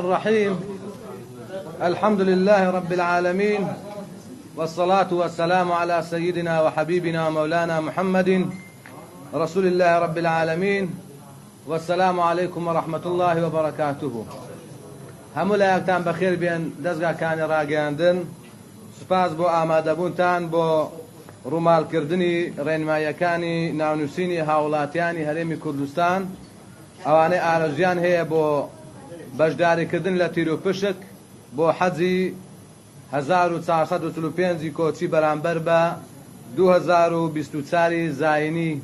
الرحيم. الحمد لله رب العالمين، والصلاة والسلام على سيدنا وحبيبنا ومولانا محمد رسول الله رب العالمين. والسلام عليكم ورحمة الله وبركاته. همولا يكتان بخير بين دزغا كان راقياندن. سپاس بو آمادەبوونتان بۆ ڕووماڵکردنی ڕێنماییەکانی ناونووسینی هاوڵاتیانی هەرێمی کوردستان، ئەوانەی ئارەژیان هەیە بۆ بەشداریکردن لە تیرۆپشک بۆ حەجی 1445 کۆچی بەرامبەر بە 2024 زاینی.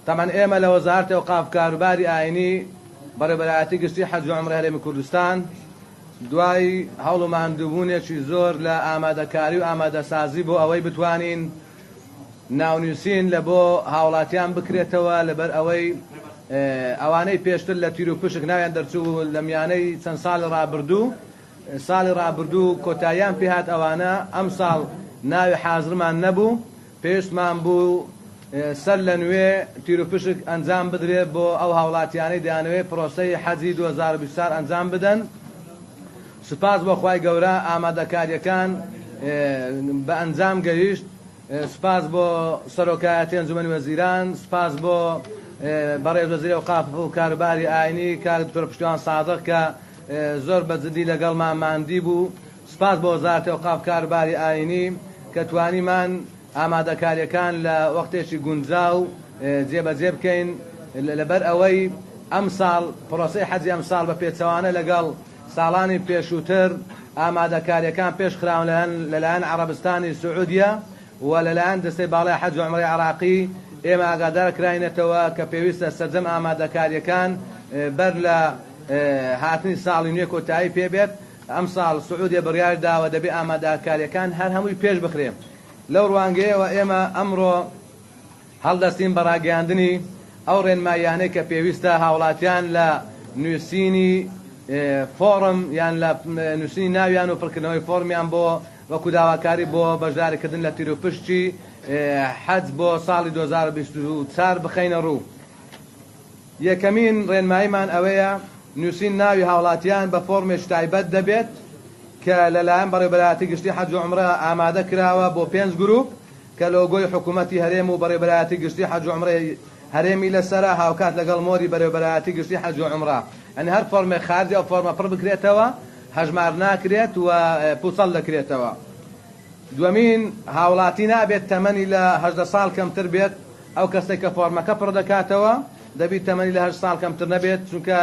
تەمەن ئێمە لە وەزارەتی ئەوقاف کاروباری ئاینی بەڕێوەبەرایەتی گشتی حەج و عومرە هەرێمی کوردستان دوای هەوڵ و ماندووبوونێکی زۆر لە ئامادەکاری و ئامادەسازی بۆ ئەوەی بتوانین ناونووسین لە بۆ هاوڵاتیان بکرێتەوە، لەبەر ئەوەی ئەوانەی پێشتر لە تیرۆپشک ناویان دەرچوو لە میانەی چەند ساڵی ڕابردوو کۆتاییان پێهات. ئەوانە ئەم ساڵ ناوی حازرمان نەبوو، پێشمان بوو سەر لە نوێ تیرۆپشک ئەنجام بدرێت بۆ ئەو هاوڵاتیانەی دەیانەوێت پرۆسەی حەجی 2024 ئەنجام بدەن. سپاس بۆ خوای گەورە ئامادەکاریەکان بە ئەنجام گەیشت. سپاس بۆ سەرۆکایەتی ئەنجومەنی وەزیران، سپاس بۆ بەڕێز وەزیری ئەوقاف و کاروباری ئاینی کاک دکتۆر پشتیوان سادق کە زۆر بەجددی لەگەڵمان ماندی بوو. سپاس بۆ وەزارەتی ئەوقاف کاروباری ئاینی کە توانیمان ئامادەکاریەکان لە وەختێکی گونجاو جێبەجێ بکەین، لەبەر ئەوەی ئەم ساڵ پرۆسەی حەجی ئەم ساڵ بە پێچەوانە لەگەڵ ساڵانی پێشووتر ئامادەکاریەکان پێش خراون لەلایەن عەرەبستانی سعودیە و لەلایەن دەستەی باڵای حەج و عومرەی عێراقی. ئێمە ئاگادار کراینەتەوە کە پێویستە سەرجەم ئامادەکاریەکان بەر لە هاتنی ساڵی نوێ کۆتایی پێبێت. ئەم ساڵ سعودیە بڕیار داوە دەبێ ئامادەکاریەکان هەر هەمووی پێش بخرێن. لەو ڕوانگەیەوە ئێمە ئەمڕۆ هەڵدەستین بە ڕاگەیاندنی ئەو ڕێنماییانەی کە پێویستە هاوڵاتیان لە نووسینی فۆرم یان لە نووسینی ناویان و پڕکردنەوەی فۆرمیان بۆ وەکو داواکاری بۆ بەشداریکردن لە تیرۆپشتی حەج بۆ ساڵی 2024 بخەینە ڕوو. یەکەمین ڕێنماییمان ئەوەیە نووسین ناوی هاوڵاتیان بە فۆرمێکی تایبەت دەبێت کە لەلایەن بەڕێوەبەرایەتی گشتی حەج و عومرە ئامادە کراوە بۆ 5 گروپ کە لۆگۆی حکوومەتی هەرێم و بەڕێوەبەرایەتی گشتی حەج و عومرەی هەرێمی لەسەرە هاوکات لەگەڵ مۆری بەڕێوەبەرایەتی گشتی حەج و عومرە. ئەنی هەر فۆرمێک خارجی ئەو فۆرمە پڕ بکرێتەوە، هەژمار ناکرێت و پوچەڵ دەکرێتەوە. دووەمین، هاوڵاتی نابێت تەمەنی لە 18 ساڵ کەمتر بێت. ئەو کەسێک کە فۆرمەکە پڕ دەکاتەوە دەبێت تەمەنی لە 8 ساڵ کەمتر نەبێت، چونکە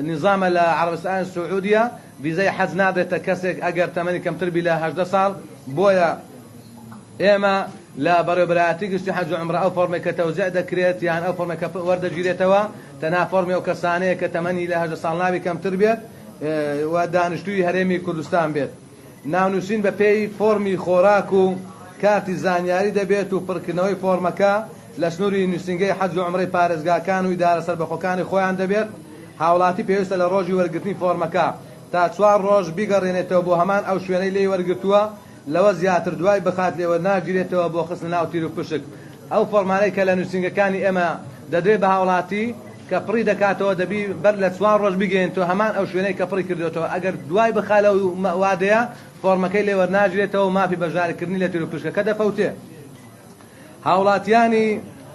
نظامە لە عەرەبستانی سعودیە ڤیزای حەج نادرێتە کەسێک ئەگەر تەمەنی کەمتر بی لە 18 ساڵ. بۆیە ئێمە لە بەڕێوەبەرایەتی گشتی حەج و عومرە ئەو فۆرمێک کە تەوزیع دەکرێت یان ئەو فۆرمێک کە وەردەگیرێتەوە تەنها فۆرمی ئەو کەسانەیە کە تەمەنی لە 18 ساڵ ناوی کەمتر بێت و دانیشتووی هەرێمی کوردستان بێت. ناونووسین بە پێی فۆرمی خۆراک و کارتی زانیاری دەبێت و پڕکردنەوەی فۆرمەکە لە سنووری نووسینگەی حەج و عومرەی پارێزگاکان و ئیدارە سەربەخۆکانی خۆیان دەبێت. هاوڵاتی پێویستە لە ڕۆژی وەرگرتنی فۆرمەکە تا 4 ڕۆژ بیگەڕێنێتەوە بۆ هەمان ئەو شوێنەی لێی وەرگرتووە، لەوە زیاتر دوای بخات لێوە ناگیرێتەوە بۆ خستن ناو تیرۆپشک. ئەو فۆرمانەی کە لە نووسینگەکانی ئێمە دەدرێت بە هاوڵاتی کە پڕی دەکاتەوە دەبی بەر لە 4 ڕۆژ بگەێنێتەوە هەمان ئەو شوێنەی کە پڕی کردوێتەوە. ئەگەر دوای بخالە و وادەیە فۆرمەکەی لێوە ناگیرێتەوە، مافی بەشداریکردنی لە تیرۆپشکەکە دەفەوتێ. هاوڵاتیانی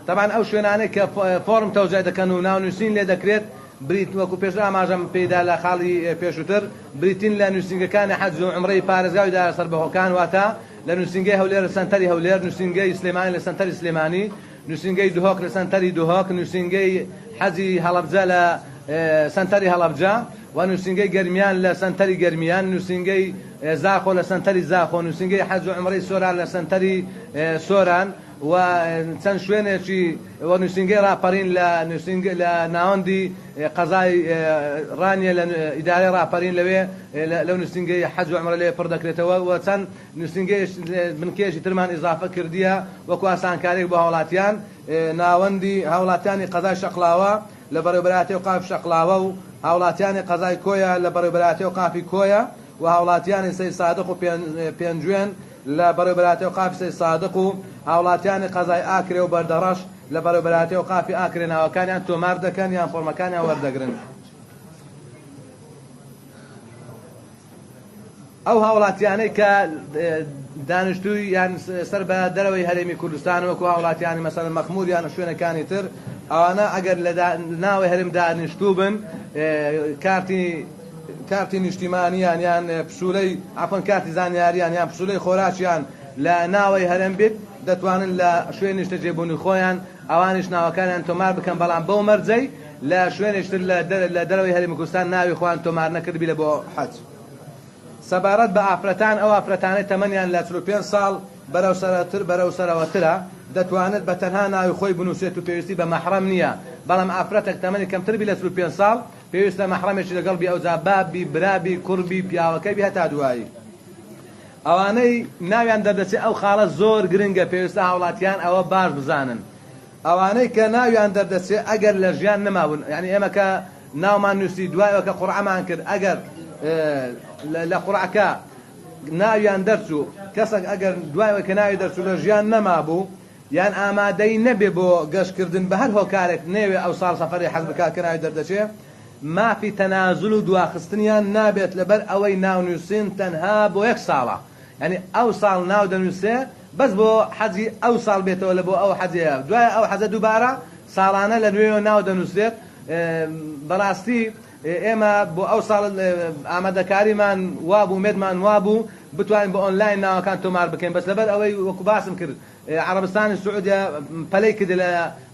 طبعا ئەو شوێنانەی کە فۆرم تەوزیع دەکەن و ناونووسین لێ دەکرێت بریت وەکو پێشتر ئاماژەم پێدا لە خاڵی پێشووتر بریتین لە نووسینگەکانی حەج و عومرەی پارێزگا و ئیدارە سەربەخۆکان، واتە لە نووسینگەی هەولێر لە سەنتەری هەولێر، نووسینگەی سلێمانی لە سەنتەری سلێمانی، نووسینگەی دهۆک لە سەنتەری دهۆک، نووسینگەی حەجی هەڵەبجە لە سەنتەری هەڵەبجە و نووسینگەی گەرمیان لە سەنتەری گەرمیان، نووسینگەی زاخۆ لە سەنتەری زاخۆ، نووسینگەی حەج و عومرەی سۆران لە سەنتەری سۆران و چەند شوێنێکی و نووسینگەی ڕاپەڕین لە ناوەندی قەزای ڕانیە لە ئیدارەی ڕاپەڕین لەوێ لەو نووسینگەی حەج و عومرە لێ پڕ دەکرێتەوە و چەند نووسینگەی بنکێشی ترمان ئیزافە کردیە وەکو ئاسانکاریێک بۆ هاوڵاتیان. ناوەندی هاوڵاتیانی قەزای شەقڵاوە لە بەڕێوەبەرایەتی ئەوقاف شەقڵاوە و هاوڵاتیانی قەزای کۆیە لە بەڕێوەبەرایەتی ئەوقافی کۆیە و هاوڵاتیانی سەید سادق و پێنجوێن لە بەڕێوەبەرایەتی ئەوقافی سەید سادق و هاوڵاتیانی قەزای ئاکرێ و بەردەڕەش لە بەڕێوەبەرایەتی ئەوقافی ئاکرێ ناوەکانیان تۆمار دەکەن یان فۆرمەکانیان وەردەگرن. ئەو هاوڵاتیانەی کە دانیشتووی یان سەر بە دەرەوەی هەرێمی کوردستان وەکو هاوڵاتیانی مەسەڵەن مەخمور یان شوێنەکانی تر ئەوانە ئەگەر لە ناوی هەرێم دانیشتوو بن کارتی نیشتیمانیان یان پسوولەی عەفەن کارتی زانیاریان یان پسوولەی خۆراکیان لە ناوی هەرێم بێت دەتوانن لە شوێن نیشتە جێبوونی خۆیان ئەوانیش ناوەکانیان تۆمار بکەن بەڵام بەو مەرجەی لە شوێنێشتر لە دەرەوەی هەرێمی کوردستان ناوی خۆیان تۆمار نەکردبی لە بۆ حەج. سەبارەت بە ئافرەتان ئەو ئافرەتانەی تەمەنیان لە 45 ساڵ بەرەو سەرەوەترە دەتوانێت بە تەنها ناوی خۆی بنووسێت و پێویستی بە مەحرەم نییە، بەڵام ئافرەتێک تەمەنی کەمتر بی لە 35 ساڵ پێویستە مەحرەمێکی لەگەڵ بی ئەوجا بابی برابی کوڕبی پیاوەکەی بی هەتا دوایی. ئەوانەی ناویان دەردەچێت ئەو خاڵە زۆر گرنگە پێویستە هاوڵاتیان ئەوە باش بزانن. ئەوانەی کە ناویان دەردەچێت ئەگەر لە ژیان نەمابوون یعنی ئێمە کە ناومان نووسی دوایەوە کە قورعەمان کرد ئەگەر لە قورعەکە ناویان دەرچوو کەسێک ئەگەر دوایەوە کە ناوی دەرچوو لە ژیان نەمابوو یان ئامادەی نەبێ بۆ گەشتکردن بە هەر هۆکارێک نەوێ ئەو ساڵ سەفەری حەج بکات کە ناوی دەردەچێت مافی تەنازل و دواخستنیان نابێت لەبەر ئەوەی ناونووسین تەنها بۆ 1 ساڵە، یعنی ئەو ساڵ ناو دەنووسێ بەس بۆ حەجی ئەو ساڵ بێتەوە لە بۆ ئەو حەجەیە دوای ئەو حەجە دووبارە ساڵانە لە نوێ ناو دەنووسێت. بەڕاستی ئێمە بۆ ئەو ساڵ ئامادەکاریمان وابوو مێدمان وابوو بتوانین بە ئۆنلاین ناوەکان تۆمار بکەین بەس لەبەر ئەوەی وەکو باسم کرد عەرەبستانی سعودیا پەلەی کرد لە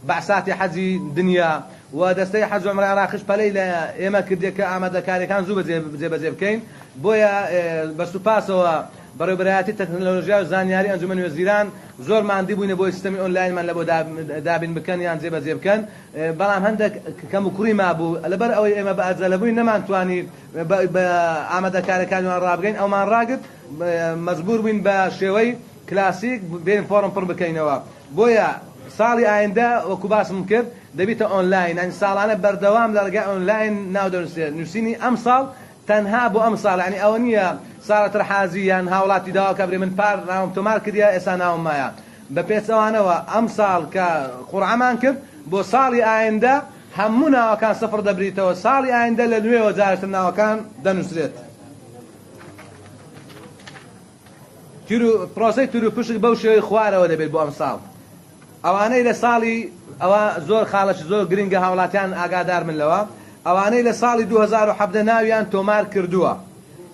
بەعساتی حەجی دنیا و دەستەی حەج و عومرە عێراقیش پەلەی لە ئێمە کردێ کە ئامادەکاریەکان زوو جێبەجێ بکەین. بۆیە بە سوپاسەوە بەڕێوەبەرایەتی تەکنۆلۆژیا و زانیاری ئەنجومەنی وەزیران زۆر ماندی بووینە بۆی سیستەمی ئۆنلاینمان لە بۆ دابین بکەن یان جێبەجێ بکەن، بەڵام هەندێک کەم و کوڕی مابوو لەبەر ئەوەی ئێمە بە ئەجەلەبووی نەمانتوانی بە ئامادەکاریەکانیان ڕابگەین ئەومان ڕاگرت مەجبور بووین بە شێوەی کلاسیک بێن فۆرم پڕ بکەینەوە. بۆیە ساڵی ئایندە وەکو باسم کرد دەبیتە ئۆنلاین یعنی ساڵانە بەردەوام لە ڕێگای ئۆنلاین ناو دەنووسێت. نووسینی ئەم ساڵ تەنها بۆ ئەم ساڵ یعنی ئەوە نییە ساڵەتر حازی یان هاوڵاتی داوا کە برێ من پار ناوم تۆمار کردیا ئێستا ناوم مایە بە پێچەوانەوە ئەم ساڵ کە قورعەمان کرد بۆ ساڵی ئایندە هەموو ناوەکان سەفر دەبریتەوە، ساڵی ئایندە لە نوێوە جارتر ناوەکان دەنووسرێت. پرۆسەی تور و پشک بەو شێوەی خوارەوە دەبێت بۆ ئەم ساڵ. ئەوانەی لە ساڵی ئەوە زۆر خاڵەش زۆر گرنگە هاوڵاتیان ئاگادار من لەوە ئەوانەی لە ساڵی 2017 ناویان تۆمار کردووە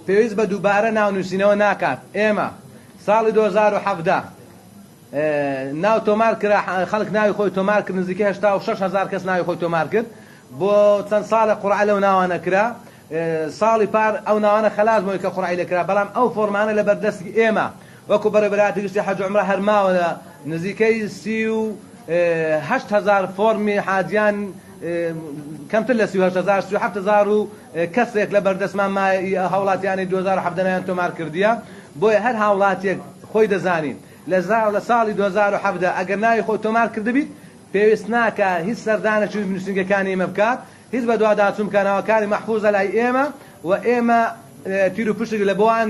پێویست بە دووبارە ناونووسینەوە ناکات. ئێمە ساڵی 2017 ناو تۆمار کرا خەڵک ناوی خۆی تۆمار کرد نزیکەی 86,000 کەس ناوی خۆی تۆمار کرد بۆ چەند ساڵە قورعە لەو ناوانە کرا. ساڵی پار ئەو ناوانە خەلاص بووی کە قورعی لەکرا، بەڵام ئەو فۆرمانە لە بەردەستی ئێمە وەکو بەڕێوەبەرایەتی گشتی حەج و عومرە هەرماوە نزیکەی 38,000 فۆرمی حاجیان کەمتر لە 38,000 37,000 و کەسێک لە بەردەستمان هاوڵاتیانی 2017 ناویان تۆمار کردیە. بۆیە هەر هاوڵاتێک خۆی دەزانین لە ساڵی 2017 ئەگەر ناوی خۆی تۆمار کردبیت پێویست ناکە هیچ سەردانێکی نووسینگەکانی ئێمە بکات، هیچ بە دوواداچوون بکەنەوەکانی مەحفوظە لای ئێمە و ئێمە تیر و پشک لە بۆوان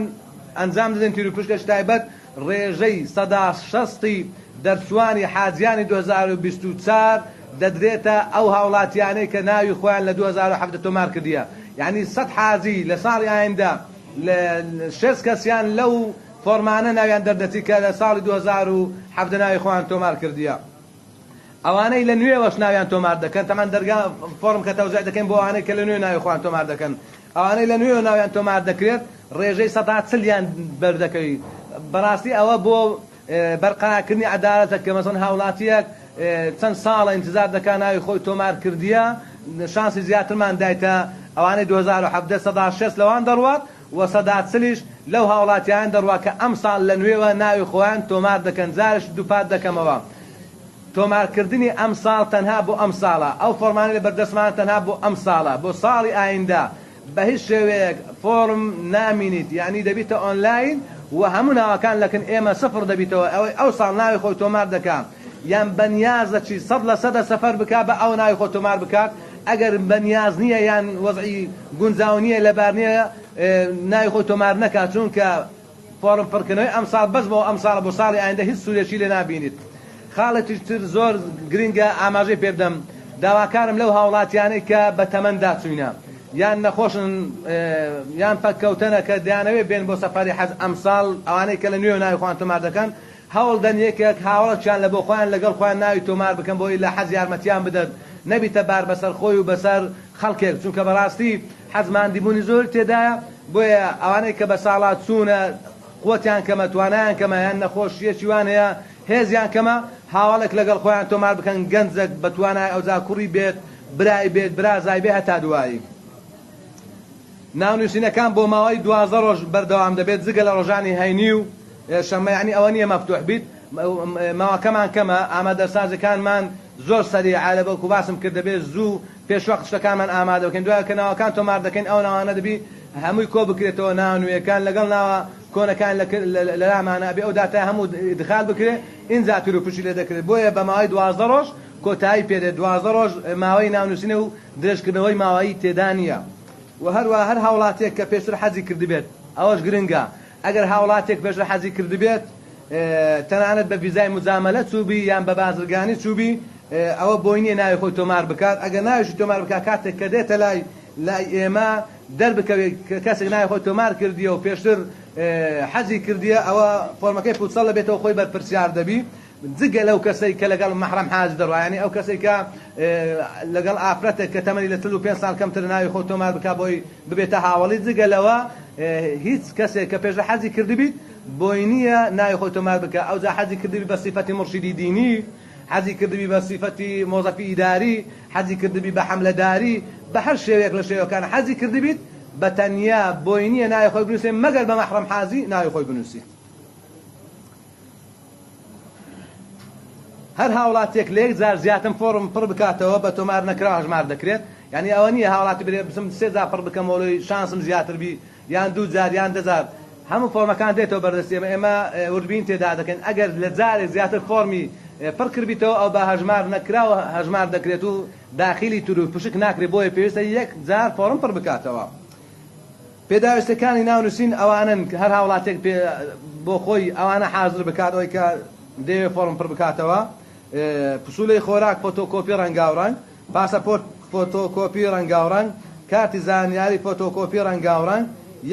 ئەنجام دەدەین. تیر و پشکەش تایبەت ڕێژەی 160 دەرچوانی حاجیانی 2024 دەدرێتە ئەو هاوڵاتیانەی کە ناوی خۆیان لە 2017 تۆمار کردیە، یعنی 100 حاجی لە ساڵی ئایندە لە 6 کەسیان لەو فۆرمانە ناویان دەردەچی کە لە ساڵی 2017 ناوی خۆیان تۆمار کردیە. ئەوانەی لە نوێوەش ناویان تۆمار دەکەن تەمان دەرگا فۆرم کە تەوزیع دەکەین بۆ ئەوانەی کە لە نوێ ناوی خۆیان تۆمار دەکەن. ئەوانەی لە نوێ ناویان تۆمار دەکرێت ڕێژەی 140 بەردەکەوی. بەڕاستی ئەوە بۆ بەرقەرارکردنی عەدالەتە کە مەسەڵەن هاوڵاتیەک چەند ساڵە ئینتزار دەکا ناوی خۆی تۆمار کردیە شانسی زیاترمان دایتە ئەوانەی 2017 160 لەوان دەڕوات و 140ش لەو هاوڵاتیان دەڕوا کە ئەم ساڵ لە نوێوە ناوی خۆیان تۆمار دەکەن. جارش دووپات دەکەمەوە تۆمارکردنی ئەم ساڵ تەنها بۆ ئەم ساڵە، ئەو فۆرمانەی لە بەردەستمان تەنها بۆ ئەم ساڵە. بۆ ساڵی ئایندە بە هیچ شێوەیەک فۆرم نامینیت، یعنی دەبیتە ئۆنلاین و هەموو ناوەکان لەکن ئێمە سفر دەبیتەوە ئەو ساڵ ناوی خۆی تۆمار دەکات یان بەنیازەکی 100% سەفەر بکات بە ئەو ناوی خۆی تۆمار بکات. ئەگەر بەنیاز نییە یان وەزعی گونجاو نییە لەبار نییە ناوی خۆی تۆمار نەکات، چونکە فۆرم پڕکردنەوەی ئەم ساڵ بەس بۆ ئەم ساڵ بۆ ساڵی ئایندە هیچ سوورێکی لێ نابینیت. خاڵێکی تر زۆر گرنگە ئاماژەی پێ بدەم داواکارم لەو هاوڵاتیانەی کە بە تەمەندا چوینە یان نەخۆشن یان پەککەوتنە کە دەیانەوێت بێن بۆ سەفەری حەج ئەمساڵ ئەوانەی کە لە نوێ ناوی خۆیان تۆمار دەکەن هەوڵ دەن یەکێک هاوڵێکیان لە بۆ خۆیان لەگەڵ خۆیان ناوی تۆمار بکەن بۆی لە حەج یارمەتیان بدەن نەبیتە بار بەسەر خۆی و بەسەر خەڵکێک چونکە بەڕاستی حەج ماندیبوونی زۆر تێدایە بۆیە ئەوانەی کە بە ساڵات چوونە قوتیان کەمە توانایان کەمە یان نەخۆشیەکی وان هەیە هێزیان کەمە هاوڵێک لەگەڵ خۆیان تۆمار بکەن گەنجێک بە توانای ئەوجا کوڕی بێت برای بێت برازای بێ هەتا دوایی ناونووسینەکان بۆ ماوەی 12 ڕۆژ بەردەوام دەبێت جگە لە ڕۆژانی هەینی و شەمە یعنی ئەوە نییە مەفتوح بیت ماوەکەمان کەمە ئامادەسازەکانمان زۆر سەریعە لە بەڵکو باسم کرد دەبێت زوو پێشوەقت شتەکانمان ئامادە بکەین دوایە کە ناوەکان تۆمار دەکەین ئەو ناوانە دەبی هەمووی کۆ بکرێتەوە ناونوێیەکان لەگەڵ ناوە کۆنەکان لە لامانە بێ ئەو داتای هەموو دخال بکرێت ئینجا تور و پوشی لێ دەکرێت بۆیە بە ماوەی 12 ڕۆژ کۆتایی پێدێت 12 ڕۆژ ماوەی ناونووسینە و درێژکردنەوەی ماوەیی تێدا نییە و هەروە هەر هاوڵاتێک کە پێشتر حەجی کردبێت ئەوەش گرنگە ئەگەر هاوڵاتێک پێشتر حەجی کردبێت تەنانەت بە ڤیزای مجاملە چووبی یان بە بازرگانی چووبی ئەوە بۆی نییە ناوی خۆی تۆمار بکات ئەگەر ناویشی تۆمار بکات کاتێک کە دێتە لای ئێمە دەربکەوێت کەسێک ناوی خۆی تۆمار کردیە و پێشتر حەجی کردیە ئەوە فۆرمەکەی پوچەڵ لەبێتەوە خۆی بەرپرسیار دەبی جگە لەو کەسەی کە لەگەڵ مەحرەم حاج دەڕوایانی ئەو کەسێک کە لەگەڵ ئافرەتێک کە تەمەنی لە 35 ساڵ کەمتر ناوی خۆ تۆمار بکات بۆی ببێتە هاوڵی جگە لەوە هیچ کەسێک کە پێشتر حەجی کردبیت بۆی نییە ناوی خۆی تۆمار بکات ئەوجا حەجی کردبی بە سیفەتی مرشیدی دینی حەجی کردبی بە سیفەتی مۆزەفی ئیداری حەجی کردبی بە حەملەداری بە هەر شێوەیەک لە شێوەکان حەجی کردبیت بە تەنیا بۆی نییە ناوی خۆی بنووسێ مەگەر بە مەحرەم حاجی ناوی خۆی بنووسی هەر هاوڵاتێک لە یەک جار زیاتر فۆرم پڕ بکاتەوە بە تۆمار نەکراوە هەژمار دەکرێت یعنی ئەوە نییە هاوڵاتی برێ بسم 3 جار پڕ بکەمەوەی شانسم زیاتر بی یان 2 جار یان 10 جار هەموو فۆرمەکان دێتەوە بەردەستی ئێمە وربین تێدا دەکەن ئەگەر لە جارێک زیاتر فۆرمی پڕ کردیتەوە ئەو بە هەژمار نەکراوە هەژمار دەکرێت و داخلی تور و پشک ناکرێت بۆیە پێویستە یەک جار فۆرم پڕ بکاتەوە پێداویستەکانی ناونووسین ئەوانن هەر هاوڵاتێک بۆ خۆی ئەوانە حاضر بکات ئەوەی کە دەوێت فۆرم پڕ بکاتەوە پسوولەی خۆراک فۆتۆکۆپی ڕەنگاوڕەنگ پاسەپۆرت فۆتۆکۆپی ڕەنگاوڕەنگ کارتی زانیاری فۆتۆکۆپی ڕەنگاوڕەنگ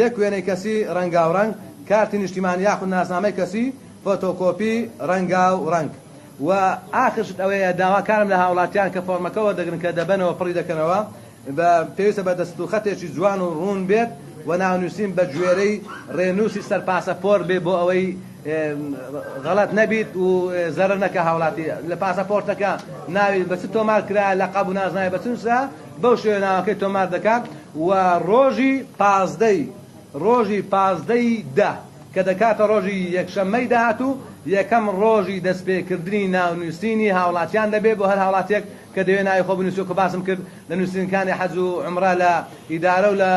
یەک وێنەی کەسی ڕەنگاوڕەنگ کارتی نیشتیمانی یاخود ناسنامەی کەسی فۆتۆکۆپی ڕەنگاوڕەنگ و ئاخرشت ئەوەیە داواکارم لە هاوڵاتیان کە فۆرمەکەەوە دەگرن کە دەبنەوە پڕی دەکەنەوە پێویستە بە دەست و خەتێکی جوان و ڕوون بێت و ناونووسین بە گوێرەی ڕێنووسی سەر پاسەپۆر بێ بۆ ئەوەی غەڵەت نەبیت و زەرەر نەکە هاوڵاتی لە پاسەپۆرتەکە ناوی بە چ تۆمار کرا لەقەب و نازناوی بە چنسا بەو شێوە ناوەکەی تۆمار دەکات و ڕۆژی پازدەی ده کە دەکاتە ڕۆژی یەکشەممەی داهاتوو یەکەم ڕۆژی دەستپێکردنی ناونووسینی هاوڵاتیان دەبێت بۆ هەر هاوڵاتێک کە دەوێت ناوی خۆ بنووسی کە باسم کرد لە نووسینەکانی حەج و عومرە لە ئیدارە و لە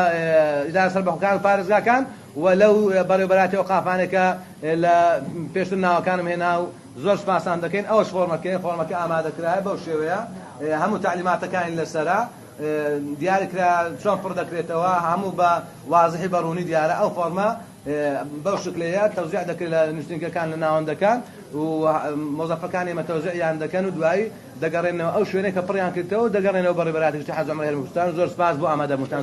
ئیدارە سەربەخۆکان و پارێزگاکان و لەو بەڕێوەبەراتی ئەوقافانێکە لە پێشتر ناوەکانم هێنا و زۆر سپاسان دەکەین ئەوەش فۆرمەکە ئامادەکرایە بەو شێوەیە هەموو تعلیماتەکانی لەسەرا دیارکرا چۆن پڕ دەکرێتەوە هەموو بە وازحی بەڕوونی دیارە ئەو فۆرمە بەو شکلەیە تەوزیع دەکرێت لە نووسینگەکان لە ناوەندەکان و مۆزەفەکانی ئێمە تەوزیعیان دەکەن و دوایی دەگەڕێنەوە ئەو شوێنەی کە پڕیان کردەوە دەگەڕێنەوە بەڕێوەبەراتی حەج و عومرە هەرمی کوردستان زۆر سپاس بۆ ئامادەبوونتان.